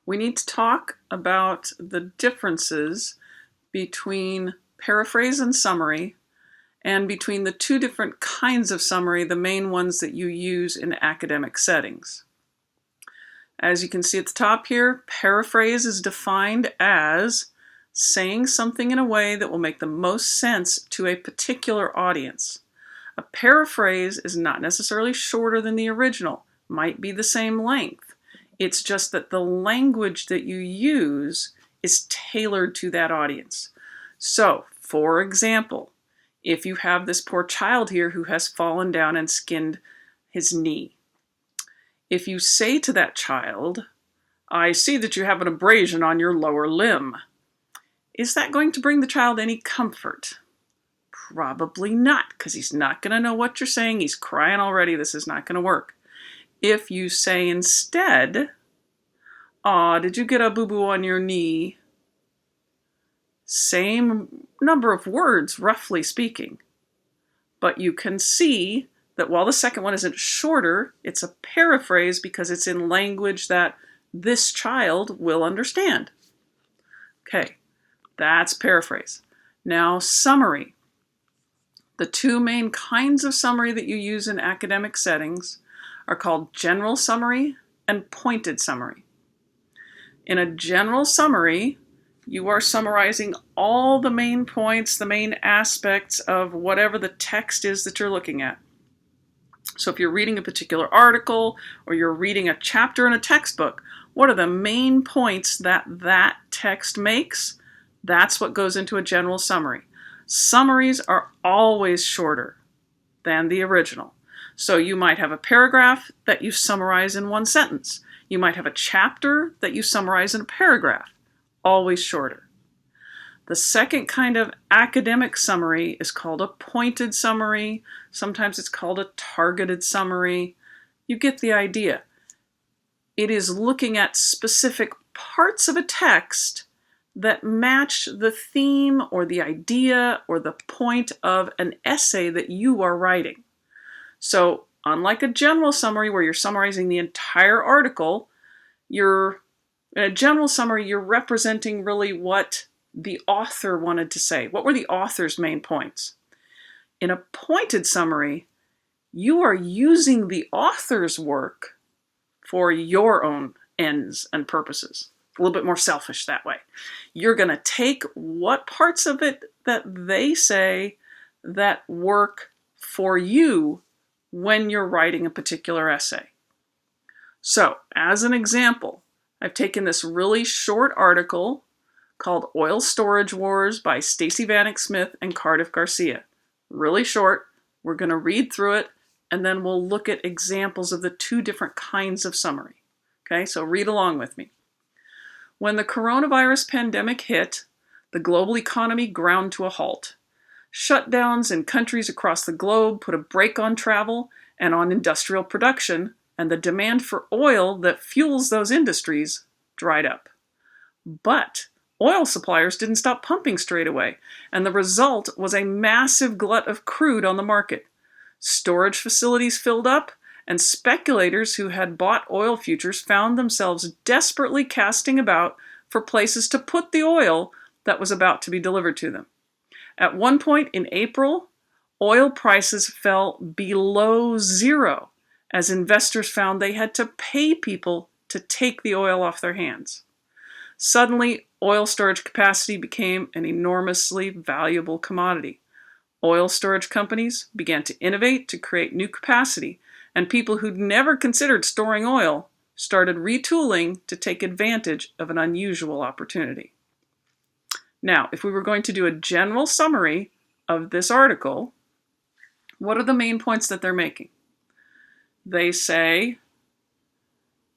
we need to talk about the differences between paraphrase and summary, and between the two different kinds of summary, the main ones that you use in academic settings. As you can see at the top here, paraphrase is defined as saying something in a way that will make the most sense to a particular audience. A paraphrase is not necessarily shorter than the original, might be the same length. It's just that the language that you use is tailored to that audience. So, for example, if you have this poor child here who has fallen down and skinned his knee, if you say to that child, "I see that you have an abrasion on your lower limb," is that going to bring the child any comfort? Probably not, because he's not going to know what you're saying. He's crying already. This is not going to work. If you say instead, "Aw, did you get a boo-boo on your knee?" Same number of words, roughly speaking. But you can see that while the second one isn't shorter, it's a paraphrase because it's in language that this child will understand. Okay, that's paraphrase. Now, summary. The two main kinds of summary that you use in academic settings are called general summary and pointed summary. In a general summary, you are summarizing all the main points, the main aspects of whatever the text is that you're looking at. So if you're reading a particular article or you're reading a chapter in a textbook, what are the main points that text makes? That's what goes into a general summary. Summaries are always shorter than the original. So you might have a paragraph that you summarize in one sentence. You might have a chapter that you summarize in a paragraph. Always shorter. The second kind of academic summary is called a pointed summary. Sometimes it's called a targeted summary. You get the idea. It is looking at specific parts of a text that match the theme or the idea or the point of an essay that you are writing. So, unlike a general summary where you're summarizing the entire article, in a general summary, you're representing really what the author wanted to say. What were the author's main points? In a pointed summary, you are using the author's work for your own ends and purposes. A little bit more selfish that way. You're going to take what parts of it that they say that work for you when you're writing a particular essay. So, as an example, I've taken this really short article called Oil Storage Wars by Stacey Vanek Smith and Cardiff Garcia. Really short. We're going to read through it, and then we'll look at examples of the two different kinds of summary. Okay, so read along with me. When the coronavirus pandemic hit, the global economy ground to a halt. Shutdowns in countries across the globe put a brake on travel and on industrial production, and the demand for oil that fuels those industries dried up. But oil suppliers didn't stop pumping straight away, and the result was a massive glut of crude on the market. Storage facilities filled up, and speculators who had bought oil futures found themselves desperately casting about for places to put the oil that was about to be delivered to them. At one point in April, oil prices fell below zero as investors found they had to pay people to take the oil off their hands. Suddenly, oil storage capacity became an enormously valuable commodity. Oil storage companies began to innovate to create new capacity, and people who'd never considered storing oil started retooling to take advantage of an unusual opportunity. Now, if we were going to do a general summary of this article, what are the main points that they're making? They say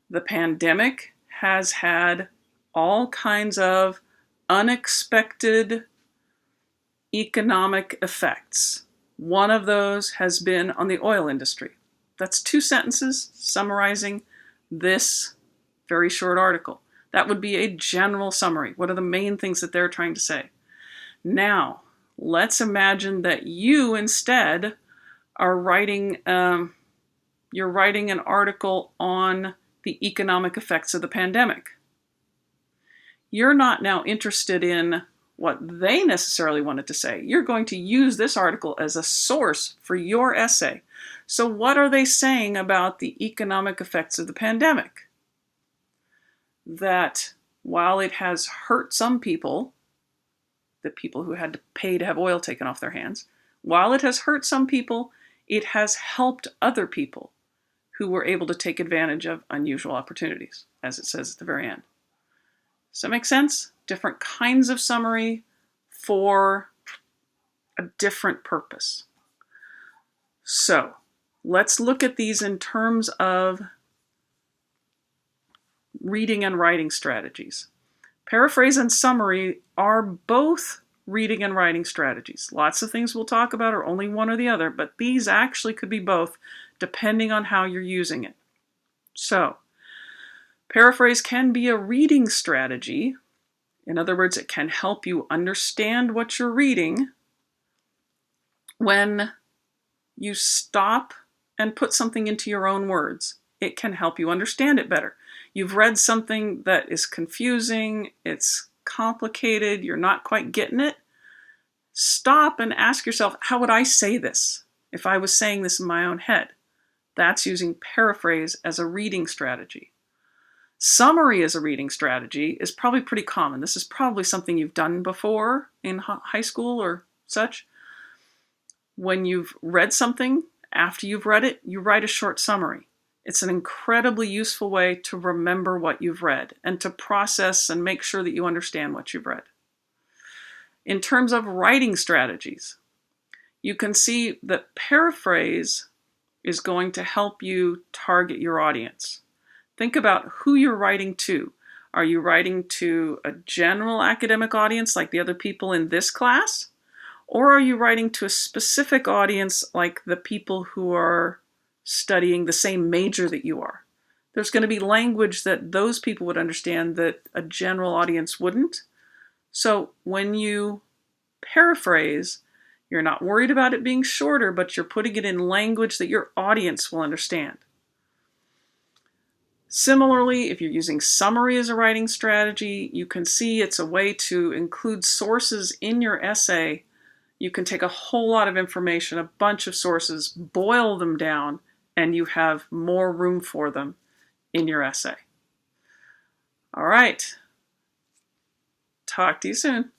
the pandemic has had all kinds of unexpected economic effects. One of those has been on the oil industry. That's 2 sentences summarizing this very short article. That would be a general summary. What are the main things that they're trying to say? Now, let's imagine that you instead are writing, you're writing an article on the economic effects of the pandemic. you're not now interested in what they necessarily wanted to say. You're going to use this article as a source for your essay. So what are they saying about the economic effects of the pandemic? That while it has hurt some people, the people who had to pay to have oil taken off their hands, while it has hurt some people, it has helped other people who were able to take advantage of unusual opportunities, as it says at the very end. Does that make sense? Different kinds of summary for a different purpose. So let's look at these in terms of reading and writing strategies. Paraphrase and summary are both reading and writing strategies. Lots of things we'll talk about are only one or the other, but these actually could be both depending on how you're using it. So, paraphrase can be a reading strategy. In other words, it can help you understand what you're reading when you stop and put something into your own words. It can help you understand it better. You've read something that is confusing, it's complicated, you're not quite getting it. Stop and ask yourself, how would I say this if I was saying this in my own head? That's using paraphrase as a reading strategy. Summary as a reading strategy is probably pretty common. This is probably something you've done before in high school or such. When you've read something, after you've read it, you write a short summary. It's an incredibly useful way to remember what you've read and to process and make sure that you understand what you've read. In terms of writing strategies, you can see that paraphrase is going to help you target your audience. Think about who you're writing to. Are you writing to a general academic audience like the other people in this class? Or are you writing to a specific audience like the people who are studying the same major that you are? There's going to be language that those people would understand that a general audience wouldn't. So when you paraphrase, you're not worried about it being shorter, but you're putting it in language that your audience will understand. Similarly, if you're using summary as a writing strategy, you can see it's a way to include sources in your essay. You can take a whole lot of information, a bunch of sources, boil them down, and you have more room for them in your essay. All right. Talk to you soon.